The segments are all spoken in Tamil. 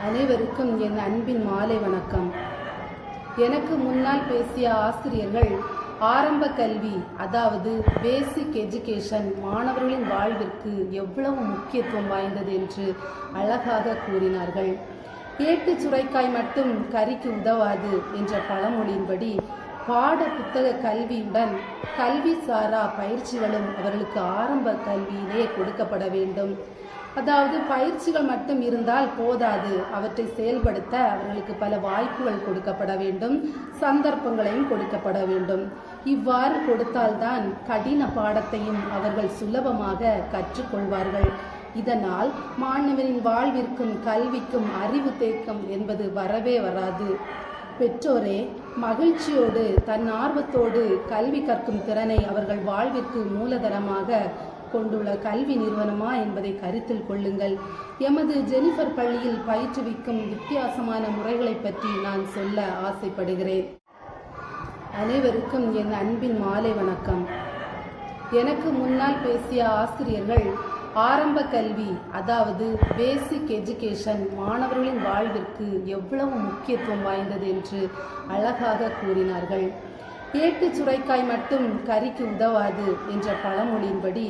அனைவருக்கும் என் அன்பின் மாலை வணக்கம். எனக்கு முன்னால் பேசிய ஆசிரியர்கள் ஆரம்ப கல்வி, அதாவது பேசிக் எஜுகேஷன் மாணவர்களின் வாழ்விற்கு எவ்வளவு முக்கியத்துவம் வாய்ந்தது என்று அழகாக கூறினார்கள். ஏட்டு சுரைக்காய் மட்டும் கறிக்கு உதவாது என்ற பழமொழியின்படி பாட புத்தக கல்வியுடன் கல்வி சாரா பயிற்சிகளும் அவர்களுக்கு ஆரம்ப கல்வியிலே கொடுக்கப்பட வேண்டும். அதாவது பயிற்சிகள் மட்டும் இருந்தால் போதாது, அவற்றை செயல்படுத்த அவர்களுக்கு பல வாய்ப்புகள் கொடுக்கப்பட வேண்டும், சந்தர்ப்பங்களையும் கொடுக்கப்பட வேண்டும். இவ்வாறு கொடுத்தால்தான் கடின பாடத்தையும் அவர்கள் சுலபமாக கற்றுக்கொள்வார்கள். இதனால் மாணவரின் வாழ்விற்கும் கல்விக்கும் அறிவு தேக்கம் என்பது வரவே வராது. பெற்றோரே மகிழ்ச்சியோடு தன் ஆர்வத்தோடு கல்வி கற்கும் திறனை அவர்கள் வாழ்விற்கு மூலதனமாக கொண்டுள்ள கல்வி நிறுவனமா என்பதை கருத்தில் கொள்ளுங்கள். எமது ஜெனிஃபர் பள்ளியில் பயிற்றுவிக்கும் வித்தியாசமான முறைகளை பற்றி நான் சொல்ல ஆசைப்படுகிறேன். அனைவருக்கும் என் அன்பின் மாலை வணக்கம். எனக்கு முன்னால் பேசிய ஆசிரியர்கள் ஆரம்ப கல்வி, அதாவது பேசிக் எஜுகேஷன் மாணவர்களின் வாழ்விற்கு எவ்வளவு முக்கியத்துவம் வாய்ந்தது என்று அழகாக கூறினார்கள். ஏட்டு சுரைக்காய் மட்டும் கறிக்கு உதவாது என்ற பழமொழியின்படி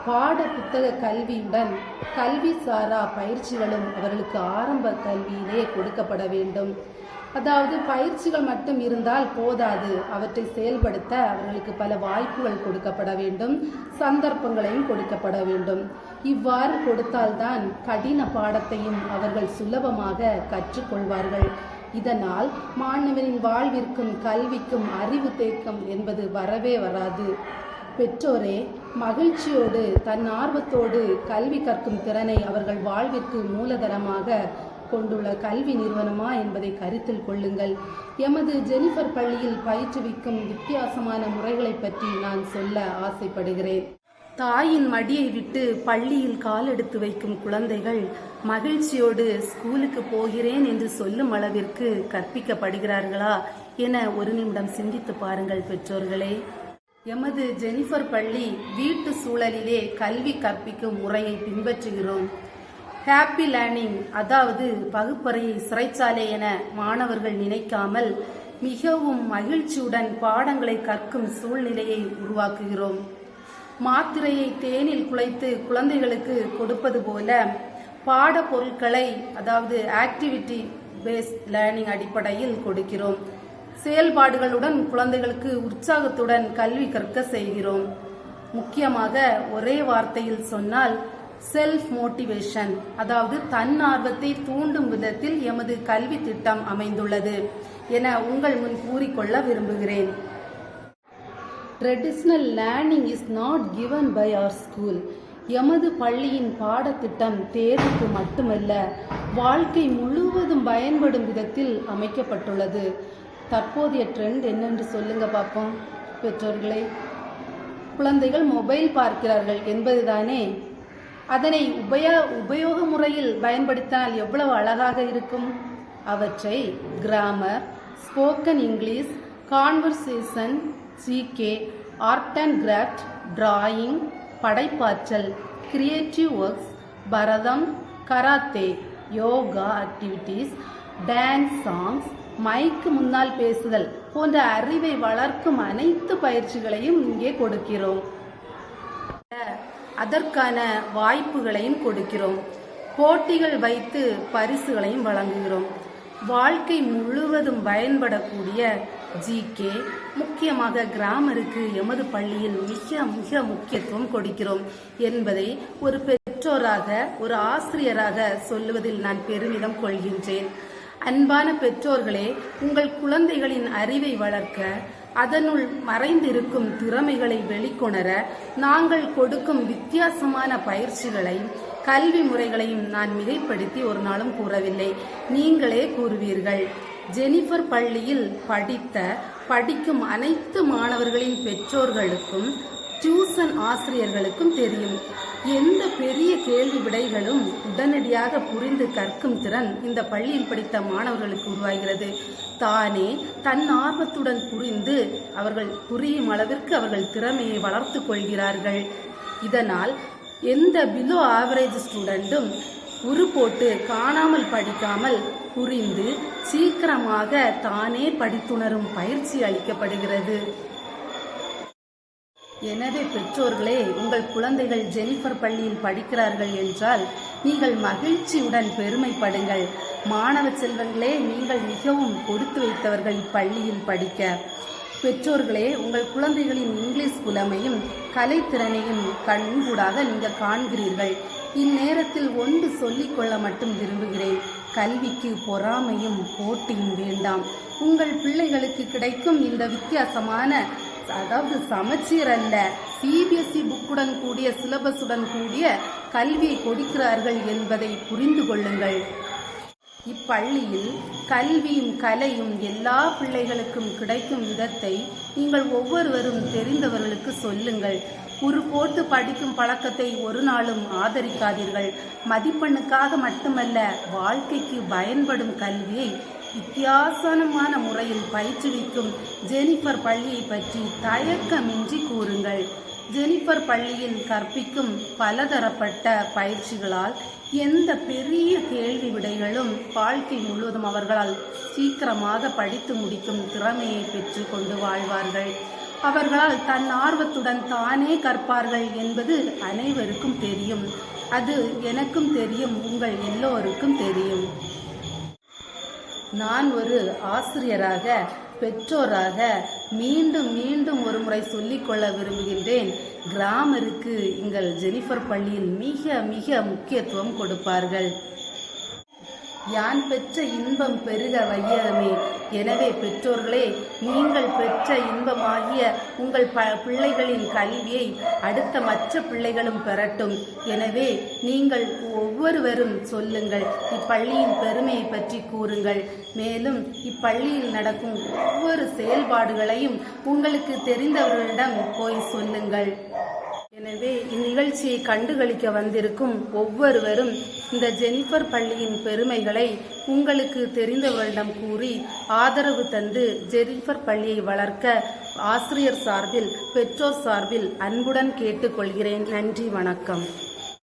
பாட புத்தக கல்வியுடன் கல்வி சாரா பயிற்சிகளும் அவர்களுக்கு ஆரம்ப கல்வியிலே கொடுக்கப்பட வேண்டும். அதாவது பயிற்சிகள் மட்டும் இருந்தால் போதாது, அவற்றை செயல்படுத்த அவர்களுக்கு பல வாய்ப்புகள் கொடுக்கப்பட வேண்டும், சந்தர்ப்பங்களையும் கொடுக்கப்பட வேண்டும். இவ்வாறு கொடுத்தால்தான் கடின பாடத்தையும் அவர்கள் சுலபமாக கற்றுக்கொள்வார்கள். இதனால் மாணவரின் வாழ்விற்கும் கல்விக்கும் அறிவு தேக்கம் என்பது வரவே வராது. பெற்றோரே மகிழ்ச்சியோடு தன் ஆர்வத்தோடு கல்வி கற்கும் திறனை அவர்கள் வாழ்விற்கு மூலதனமாக கொண்டுள்ள கல்வி நிறுவனமா என்பதை கருத்தில் கொள்ளுங்கள். எமது ஜெனிஃபர் பள்ளியில் பயிற்றுவிக்கும் வித்தியாசமான முறைகளை பற்றி நான் சொல்ல ஆசைப்படுகிறேன். தாயின் மடியை விட்டு பள்ளியில் கால் எடுத்து வைக்கும் குழந்தைகள் மகிழ்ச்சியோடு ஸ்கூலுக்கு போகிறேன் என்று சொல்லும் அளவிற்கு கற்பிக்கப்படுகிறார்களா என ஒரு நிமிடம் சிந்தித்து பாருங்கள் பெற்றோர்களே. எமது ஜெனிஃபர் பள்ளி வீட்டு சூழலிலே கல்வி கற்பிக்கும் முறையை பின்பற்றுகிறோம். ஹாப்பி லேர்னிங், அதாவது வகுப்பறையை சிறைச்சாலை என மாணவர்கள் நினைக்காமல் மிகவும் மகிழ்ச்சியுடன் பாடங்களை கற்கும் சூழ்நிலையை உருவாக்குகிறோம். மாத்திரையை தேனில் குழைத்து குழந்தைகளுக்கு கொடுப்பது போல பாட பொருட்களை, அதாவது ஆக்டிவிட்டி பேஸ்ட் லேர்னிங் அடிப்படையில் கொடுக்கிறோம். செயல்பாடுகளுடன் குழந்தைகளுக்கு உற்சாகத்துடன் கல்வி கற்க செய்கிறோம். முக்கியமாக ஒரே வார்த்தையில் சொன்னால் செல்ஃப் மோட்டிவேஷன், அதாவது தன்னார்வத்தை தூண்டும் விதத்தில் எமது கல்வி திட்டம் அமைந்துள்ளது என உங்கள் முன் கூறிக்கொள்ள விரும்புகிறேன். Traditional learning is not given by our school. எமது பள்ளியின் பாடத்திட்டம் தேர்வுக்கு மட்டுமல்ல, வாழ்க்கை முழுவதும் பயன்படும் விதத்தில் அமைக்கப்பட்டுள்ளது. தற்போதைய ட்ரெண்ட் என்னென்று சொல்லுங்க பார்ப்போம் பெற்றோர்களே. குழந்தைகள் மொபைல் பார்க்கிறார்கள் என்பதுதானே. அதனை உபயோக முறையில் பயன்படுத்தினால் எவ்வளவு அழகாக இருக்கும். அவற்றை grammar, spoken English, conversation, GK, art and craft, drawing, படைப்பாற்றல், creative works, Bharatham, karate, yoga activities, dance, songs, மைக்கு முன்னால் பேசுதல் போன்ற அறிவை வளர்க்கும் அனைத்து பயிற்சிகளையும் இங்கே கொடுக்கிறோம். அதற்கான வாய்ப்புகளையும் கொடுக்கிறோம். போட்டிகள் வைத்து பரிசுகளையும் வழங்குகிறோம். வாழ்க்கை முழுவதும் பயன்படக்கூடிய ஜிகே, முக்கியமாக கிராமருக்கு எமது பள்ளியில் மிக மிக முக்கியத்துவம் கொடுக்கிறோம் என்பதை ஒரு பெற்றோராக, ஒரு ஆசிரியராக சொல்லுவதில் நான் பெருமிதம் கொள்கின்றேன். அன்பான பெற்றோர்களே, உங்கள் குழந்தைகளின் அறிவை வளர்க்க, அதனுள் மறைந்திருக்கும் திறமைகளை வெளிக்கொணர நாங்கள் கொடுக்கும் வித்தியாசமான பயிற்சிகளை, கல்வி முறைகளையும் நான் மிகைப்படுத்தி ஒரு நாளும் கூறவில்லை, நீங்களே கூறுவீர்கள். ஜெனிஃபர் பள்ளியில் படிக்கும் அனைத்து மாணவர்களின் பெற்றோர்களுக்கும் டியூஷன் ஆசிரியர்களுக்கும் தெரியும். எந்த பெரிய கேள்வி விடைகளும் உடனடியாக புரிந்து கற்கும் திறன் இந்த பள்ளியில் படித்த மாணவர்களுக்கு உருவாகிறது. தானே தன் ஆர்வத்துடன் புரிந்து அவர்கள் புரியும் அளவிற்கு அவர்கள் திறமையை வளர்த்து கொள்கிறார்கள். இதனால் எந்த பிலோ ஆவரேஜ் ஸ்டூடெண்ட்டும் உரு போட்டு காணாமல் படிக்காமல் புரிந்து சீக்கிரமாக தானே படித்துணரும் பயிற்சி அளிக்கப்படுகிறது. எனவே பெற்றோர்களே, உங்கள் குழந்தைகள் ஜெனிஃபர் பள்ளியில் படிக்கிறார்கள் என்றால் நீங்கள் மகிழ்ச்சியுடன் பெருமைப்படுங்கள். மாணவ செல்வங்களே, நீங்கள் மிகவும் கொடுத்து வைத்தவர்கள் இப்பள்ளியில் படிக்க. பெற்றோர்களே, உங்கள் குழந்தைகளின் இங்கிலீஷ் புலமையும் கலைத்திறனையும் கண்கூடாக நீங்கள் காண்கிறீர்கள். இந்நேரத்தில் ஒன்று சொல்லிக்கொள்ள மட்டும் விரும்புகிறேன். கல்விக்கு பொறாமையும் போட்டியும் வேண்டாம். உங்கள் பிள்ளைகளுக்கு கிடைக்கும் இந்த வித்தியாசமான, அதாவது சமச்சீர் அல்ல, சிபிஎஸ்இ புக்குடன் கூடிய சிலபஸுடன் கூடிய கல்வியை கொடுக்கிறார்கள் என்பதை புரிந்து கொள்ளுங்கள். இப்பள்ளியில் கல்வியும் கலையும் எல்லா பிள்ளைகளுக்கும் கிடைக்கும் விதத்தை நீங்கள் ஒவ்வொருவரும் தெரிந்தவர்களுக்கு சொல்லுங்கள். உரு போட்டு படிக்கும் பழக்கத்தை ஒரு நாளும் ஆதரிக்காதீர்கள். மதிப்பெண்ணுக்காக மட்டுமல்ல, வாழ்க்கைக்கு பயன்படும் கல்வியை வித்தியாசமான முறையில் பயிற்றுவிக்கும் ஜெனிஃபர் பள்ளியை பற்றி தயக்கமின்றி கூறுங்கள். ஜெனிஃபர் பள்ளியில் கற்பிக்கும் பலதரப்பட்ட பயிற்சிகளால் எந்த பெரிய கேள்வி விடைகளும் வாழ்க்கை முழுவதும் அவர்களால் சீக்கிரமாக படித்து முடிக்கும் திறமையை பெற்று கொண்டு வாழ்வார்கள். அவர்களால் தன் ஆர்வத்துடன் தானே கற்பார்கள் என்பது அனைவருக்கும் தெரியும். அது எனக்கும் தெரியும், உங்கள் எல்லோருக்கும் தெரியும். நான் ஒரு ஆசிரியராக, பெற்றோராக மீண்டும் மீண்டும் ஒரு முறை சொல்லிக்கொள்ள விரும்புகின்றேன். கிராமருக்கு எங்கள் ஜெனிஃபர் பள்ளியில் மிக மிக முக்கியத்துவம் கொடுப்பார்கள். யான் பெற்ற இன்பம் பெருக வையகமே. எனவே பெற்றோர்களே, நீங்கள் பெற்ற இன்பமாகிய உங்கள் பிள்ளைகளின் கல்வியை அடுத்த மற்ற பிள்ளைகளும் பெறட்டும். எனவே நீங்கள் ஒவ்வொருவரும் சொல்லுங்கள், இப்பள்ளியின் பெருமையை பற்றி கூறுங்கள். மேலும் இப்பள்ளியில் நடக்கும் ஒவ்வொரு செயல்பாடுகளையும் உங்களுக்கு தெரிந்தவர்களிடம் போய் சொல்லுங்கள். எனவே இந்நிகழ்ச்சியை கண்டுகளிக்க வந்திருக்கும் ஒவ்வொருவரும் இந்த ஜெனிஃபர் பள்ளியின் பெருமைகளை உங்களுக்கு தெரிந்தவர்களிடம் கூறி ஆதரவு தந்து ஜெனிஃபர் பள்ளியை வளர்க்க ஆசிரியர் சார்பில், பெற்றோர் சார்பில் அன்புடன் கேட்டுக்கொள்கிறேன். நன்றி, வணக்கம்.